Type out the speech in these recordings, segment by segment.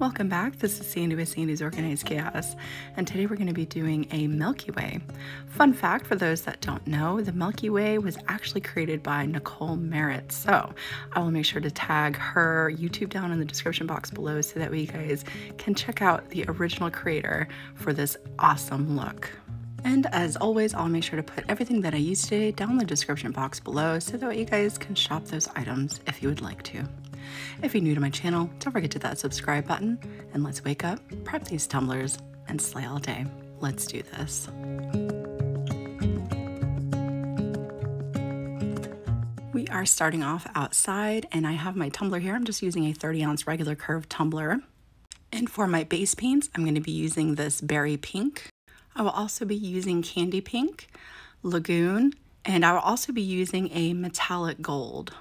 Welcome back. This is Sandy with Sandy's Organized Chaos, and today we're going to be doing a Milky Way. Fun fact for those that don't know, the Milky Way was actually created by Nicole Merritt, so I will make sure to tag her YouTube down in the description box below so that you guys can check out the original creator for this awesome look. And as always, I'll make sure to put everything that I used today down in the description box below so that you guys can shop those items if you would like to. If you're new to my channel, don't forget to hit that subscribe button, and let's wake up, prep these tumblers, and slay all day. Let's do this. We are starting off outside, and I have my tumbler here. I'm just using a 30-ounce regular curved tumbler. And for my base paints, I'm going to be using this berry pink. I will also be using candy pink, Lagoon, and I will also be using a metallic gold.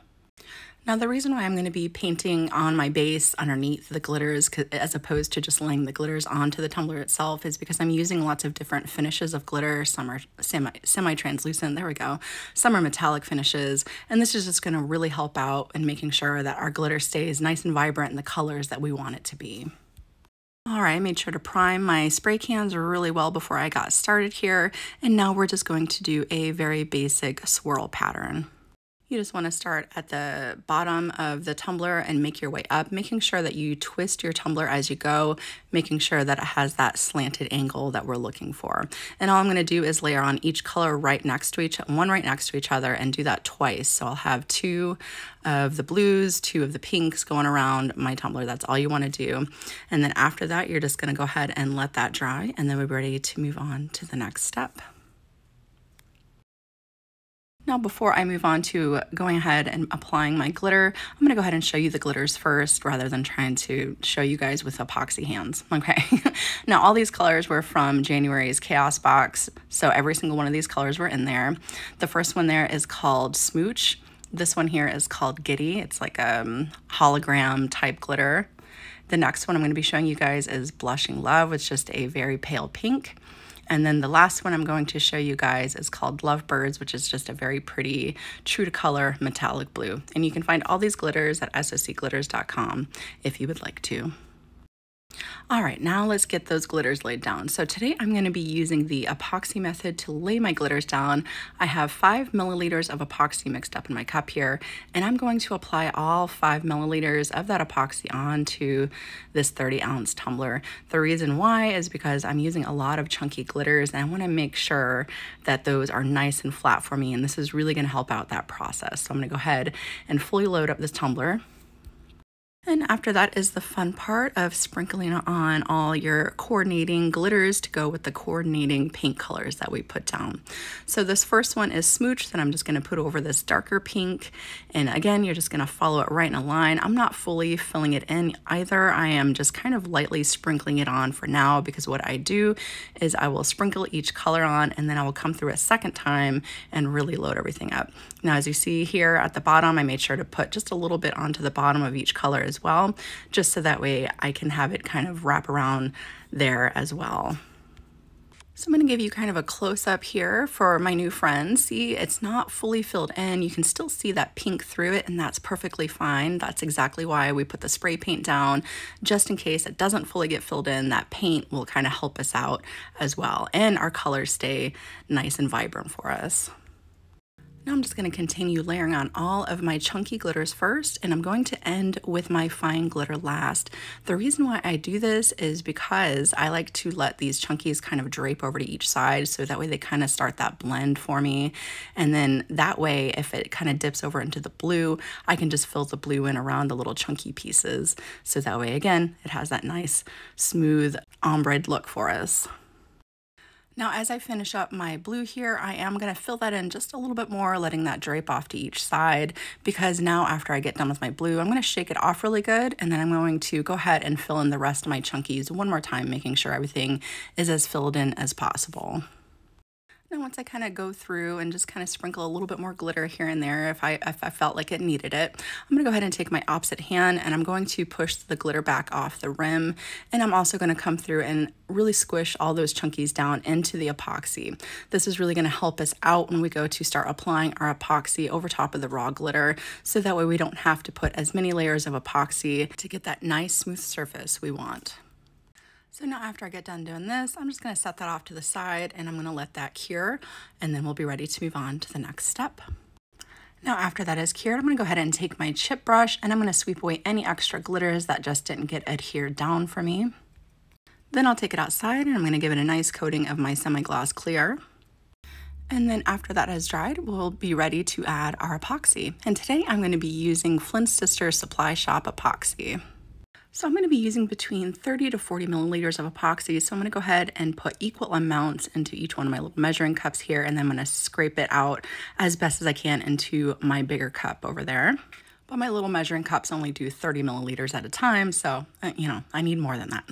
Now, the reason why I'm going to be painting on my base underneath the glitters as opposed to just laying the glitters onto the tumbler itself is because I'm using lots of different finishes of glitter. Some are semi-translucent, there we go. Some are metallic finishes, and this is just going to really help out in making sure that our glitter stays nice and vibrant in the colors that we want it to be. All right, I made sure to prime my spray cans really well before I got started here, and now we're just going to do a very basic swirl pattern. You just want to start at the bottom of the tumbler and make your way up, making sure that you twist your tumbler as you go, making sure that it has that slanted angle that we're looking for. And all I'm going to do is layer on each color right next to one right next to each other, and do that twice. So I'll have 2 of the blues, 2 of the pinks going around my tumbler. That's all you want to do. And then after that, you're just going to go ahead and let that dry, and then we're ready to move on to the next step. Now, before I move on to going ahead and applying my glitter, I'm going to go ahead and show you the glitters first rather than trying to show you guys with epoxy hands. Okay. Now, all these colors were from January's Chaos box, so every single one of these colors were in there. The first one there is called Smooch. This one here is called Giddy. It's like a hologram type glitter. The next one I'm going to be showing you guys is Blushing Love, which is just a very pale pink. And then the last one I'm going to show you guys is called Lovebirds, which is just a very pretty, true to color metallic blue. And you can find all these glitters at socglitters.com if you would like to. All right, now let's get those glitters laid down. So today I'm going to be using the epoxy method to lay my glitters down. I have 5 milliliters of epoxy mixed up in my cup here, and I'm going to apply all 5 milliliters of that epoxy onto this 30-ounce tumbler. The reason why is because I'm using a lot of chunky glitters, and I want to make sure that those are nice and flat for me, and this is really going to help out that process. So I'm going to go ahead and fully load up this tumbler. And after that is the fun part of sprinkling on all your coordinating glitters to go with the coordinating paint colors that we put down. So this first one is Smooch that I'm just going to put over this darker pink. And again, you're just going to follow it right in a line. I'm not fully filling it in either. I am just kind of lightly sprinkling it on for now, because what I do is I will sprinkle each color on, and then I will come through a second time and really load everything up. Now, as you see here at the bottom, I made sure to put just a little bit onto the bottom of each color as well, just so that way I can have it kind of wrap around there as well. So I'm going to give you kind of a close-up here for my new friend. See, it's not fully filled in. You can still see that pink through it, and that's perfectly fine. That's exactly why we put the spray paint down, just in case it doesn't fully get filled in. That paint will kind of help us out as well, and our colors stay nice and vibrant for us. Now I'm just going to continue layering on all of my chunky glitters first, and I'm going to end with my fine glitter last. The reason why I do this is because I like to let these chunkies kind of drape over to each side, so that way they kind of start that blend for me. And then that way, if it kind of dips over into the blue, I can just fill the blue in around the little chunky pieces. So that way, again, it has that nice, smooth, ombre look for us. Now, as I finish up my blue here, I am going to fill that in just a little bit more, letting that drape off to each side, because now after I get done with my blue, I'm going to shake it off really good, and then I'm going to go ahead and fill in the rest of my chunkies one more time, making sure everything is as filled in as possible. Now, once I kind of go through and just kind of sprinkle a little bit more glitter here and there if I felt like it needed it, I'm going to go ahead and take my opposite hand and I'm going to push the glitter back off the rim. And I'm also going to come through and really squish all those chunkies down into the epoxy. This is really going to help us out when we go to start applying our epoxy over top of the raw glitter, so that way we don't have to put as many layers of epoxy to get that nice smooth surface we want. So now after I get done doing this, I'm just going to set that off to the side and I'm going to let that cure, and then we'll be ready to move on to the next step. Now after that is cured, I'm going to go ahead and take my chip brush and I'm going to sweep away any extra glitters that just didn't get adhered down for me. Then I'll take it outside and I'm going to give it a nice coating of my semi-gloss clear. And then after that has dried, we'll be ready to add our epoxy. And today I'm going to be using Flint Sister Supply Shop Epoxy. So I'm going to be using between 30 to 40 milliliters of epoxy. So I'm going to go ahead and put equal amounts into each one of my little measuring cups here, and then I'm going to scrape it out as best as I can into my bigger cup over there. But my little measuring cups only do 30 milliliters at a time, so, you know, I need more than that.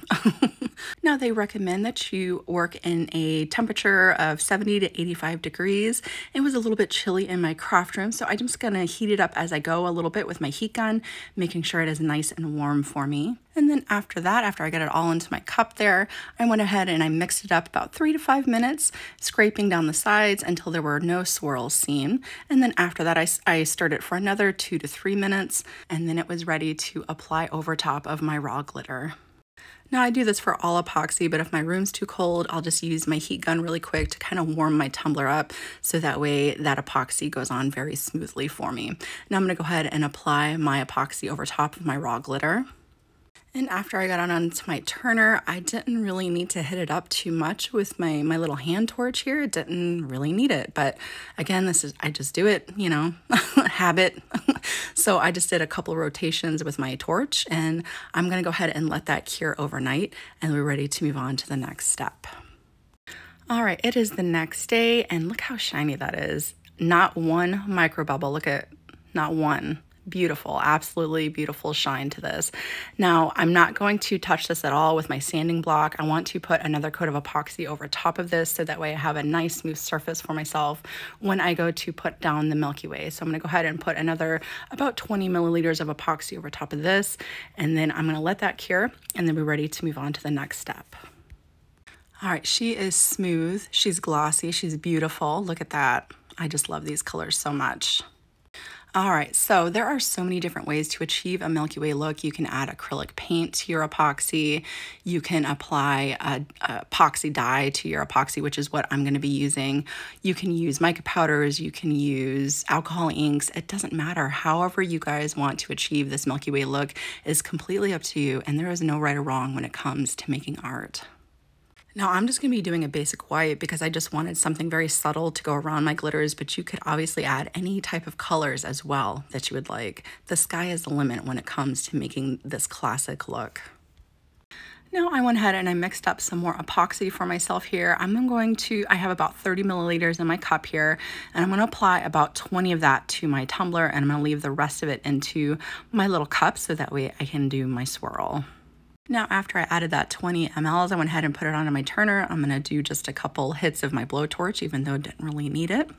Now, they recommend that you work in a temperature of 70 to 85 degrees. It was a little bit chilly in my craft room, so I'm just gonna heat it up as I go a little bit with my heat gun, making sure it is nice and warm for me. And then after that, after I got it all into my cup there, I went ahead and I mixed it up about 3 to 5 minutes, scraping down the sides until there were no swirls seen. And then after that, I stirred it for another 2 to 3 minutes, and then it was ready to apply over top of my raw glitter. Now I do this for all epoxy, but if my room's too cold, I'll just use my heat gun really quick to kind of warm my tumbler up, so that way that epoxy goes on very smoothly for me. Now I'm gonna go ahead and apply my epoxy over top of my raw glitter. And after I got onto my turner, I didn't really need to hit it up too much with my little hand torch here. It didn't really need it, but again, I just do it, you know, habit. So I just did a couple rotations with my torch, and I'm gonna go ahead and let that cure overnight, and we're ready to move on to the next step. All right, it is the next day, and look how shiny that is. Not one micro bubble, look at, not one. Beautiful, absolutely beautiful shine to this. Now, I'm not going to touch this at all with my sanding block. I want to put another coat of epoxy over top of this, so that way I have a nice smooth surface for myself when I go to put down the Milky Way. So I'm gonna go ahead and put another about 20 milliliters of epoxy over top of this, and then I'm gonna let that cure, and then we're ready to move on to the next step. All right, she is smooth, she's glossy, she's beautiful. Look at that. I just love these colors so much. All right, so there are so many different ways to achieve a Milky Way look. You can add acrylic paint to your epoxy. You can apply a epoxy dye to your epoxy, which is what I'm going to be using. You can use mica powders. You can use alcohol inks. It doesn't matter. However you guys want to achieve this Milky Way look is completely up to you, and there is no right or wrong when it comes to making art. Now I'm just going to be doing a basic white because I just wanted something very subtle to go around my glitters, but you could obviously add any type of colors as well that you would like. The sky is the limit when it comes to making this classic look. Now I went ahead and I mixed up some more epoxy for myself here. I have about 30 milliliters in my cup here, and I'm going to apply about 20 of that to my tumbler, and I'm going to leave the rest of it into my little cup so that way I can do my swirl. Now, after I added that 20 mLs, I went ahead and put it onto my turner. I'm gonna do just a couple hits of my blowtorch, even though it didn't really need it.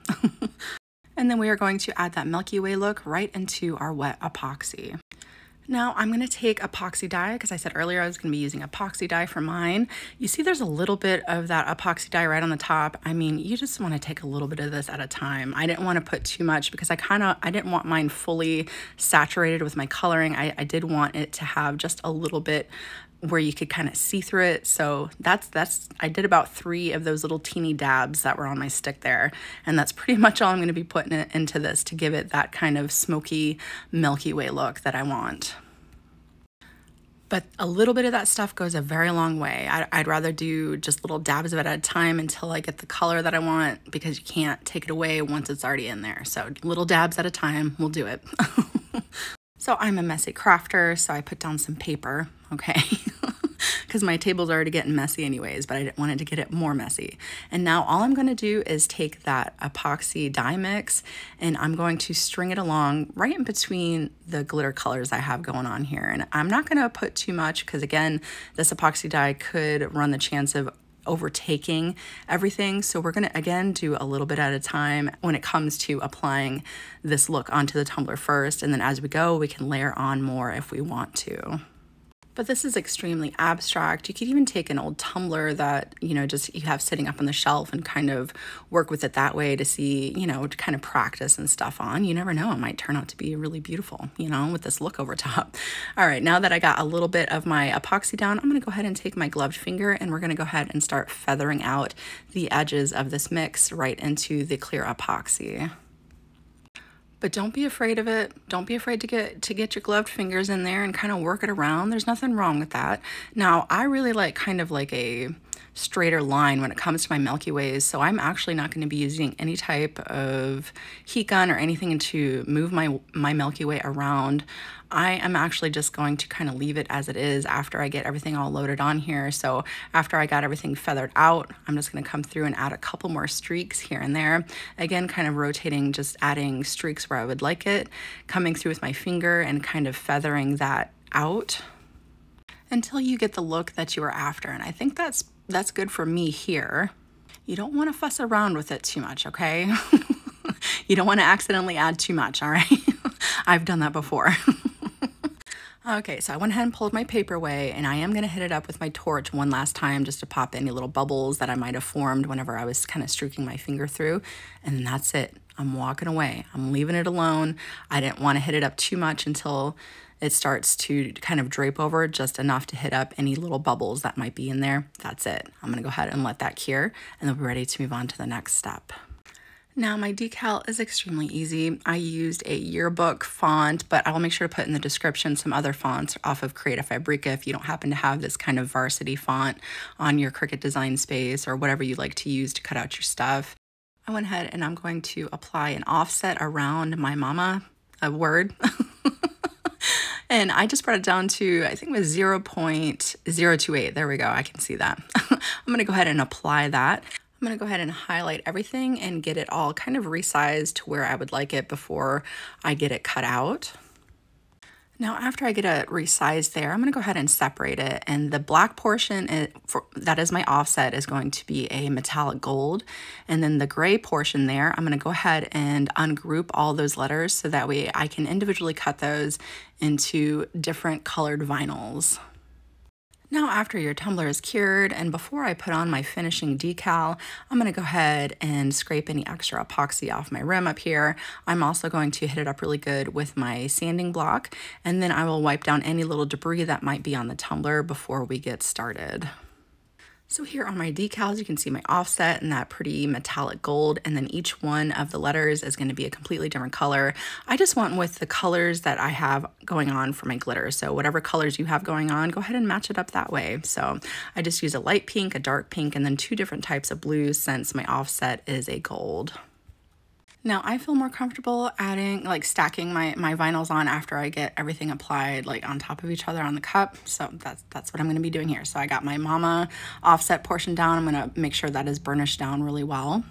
And then we are going to add that Milky Way look right into our wet epoxy. Now I'm gonna take epoxy dye, because I said earlier I was gonna be using epoxy dye for mine. You see there's a little bit of that epoxy dye right on the top. I mean, you just wanna take a little bit of this at a time. I didn't wanna put too much because I didn't want mine fully saturated with my coloring. I did want it to have just a little bit where you could kind of see through it. So I did about 3 of those little teeny dabs that were on my stick there. And that's pretty much all I'm gonna be putting into this to give it that kind of smoky Milky Way look that I want. But a little bit of that stuff goes a very long way. I'd rather do just little dabs of it at a time until I get the color that I want, because you can't take it away once it's already in there. So little dabs at a time will do it. So I'm a messy crafter, so I put down some paper, okay? Because my table's already getting messy anyways, but I didn't want it to get it more messy. And now all I'm gonna do is take that epoxy dye mix, and I'm going to string it along right in between the glitter colors I have going on here. And I'm not gonna put too much, because again, this epoxy dye could run the chance of overtaking everything. So we're gonna, again, do a little bit at a time when it comes to applying this look onto the tumbler first. And then as we go, we can layer on more if we want to. But this is extremely abstract. You could even take an old tumbler that, you know, just you have sitting up on the shelf and kind of work with it that way to see, you know, to kind of practice and stuff on. You never know, it might turn out to be really beautiful, you know, with this look over top. All right, now that I got a little bit of my epoxy down, I'm gonna go ahead and take my gloved finger and we're gonna go ahead and start feathering out the edges of this mix right into the clear epoxy. But don't be afraid of it. Don't be afraid to get your gloved fingers in there and kind of work it around. There's nothing wrong with that. Now, I really like kind of like a straighter line when it comes to my Milky Ways, so I'm actually not going to be using any type of heat gun or anything to move my Milky Way around. I am actually just going to kind of leave it as it is after I get everything all loaded on here. So after I got everything feathered out, I'm just going to come through and add a couple more streaks here and there. Again, kind of rotating, just adding streaks where I would like it, coming through with my finger and kind of feathering that out until you get the look that you are after. And I think that's good for me here. You don't want to fuss around with it too much, okay? You don't want to accidentally add too much, all right? I've done that before. Okay, so I went ahead and pulled my paper away, and I am going to hit it up with my torch one last time just to pop any little bubbles that I might have formed whenever I was kind of streaking my finger through. And then that's it. I'm walking away. I'm leaving it alone. I didn't want to hit it up too much until it starts to kind of drape over, just enough to hit up any little bubbles that might be in there. That's it. I'm going to go ahead and let that cure, and then we're ready to move on to the next step. Now my decal is extremely easy. I used a yearbook font, but I will make sure to put in the description some other fonts off of Creative Fabrica if you don't happen to have this kind of varsity font on your Cricut design space or whatever you like to use to cut out your stuff. I went ahead and I'm going to apply an offset around my mama, a word. And I just brought it down to, I think it was 0.028. There we go, I can see that. I'm gonna go ahead and apply that. I'm gonna go ahead and highlight everything and get it all kind of resized to where I would like it before I get it cut out. Now, after I get it resized there, I'm gonna go ahead and separate it. And the black portion, that is my offset, is going to be a metallic gold. And then the gray portion there, I'm gonna go ahead and ungroup all those letters so that way I can individually cut those into different colored vinyls. Now, after your tumbler is cured and before I put on my finishing decal, I'm gonna go ahead and scrape any extra epoxy off my rim up here. I'm also going to hit it up really good with my sanding block, and then I will wipe down any little debris that might be on the tumbler before we get started. So here on my decals, you can see my offset and that pretty metallic gold, and then each one of the letters is going to be a completely different color. I just went with the colors that I have going on for my glitter. So whatever colors you have going on, go ahead and match it up that way. So I just use a light pink, a dark pink, and then two different types of blues since my offset is a gold. Now I feel more comfortable adding, like stacking my vinyls on after I get everything applied like on top of each other on the cup. So that's what I'm gonna be doing here. So I got my mama offset portion down. I'm gonna make sure that is burnished down really well.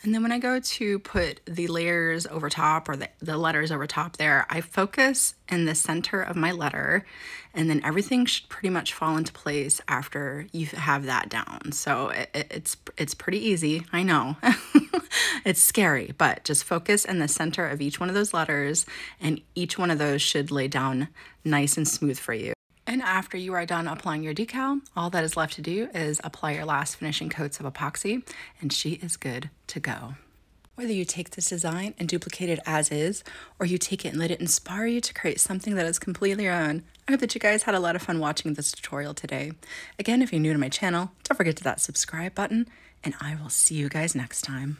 And then when I go to put the layers over top or the letters over top there, I focus in the center of my letter, and then everything should pretty much fall into place after you have that down. So it's pretty easy, I know. It's scary, but just focus in the center of each one of those letters, and each one of those should lay down nice and smooth for you. And after you are done applying your decal, all that is left to do is apply your last finishing coats of epoxy, and she is good to go. Whether you take this design and duplicate it as is, or you take it and let it inspire you to create something that is completely your own, I hope that you guys had a lot of fun watching this tutorial today. Again, if you're new to my channel, don't forget to that subscribe button, and I will see you guys next time.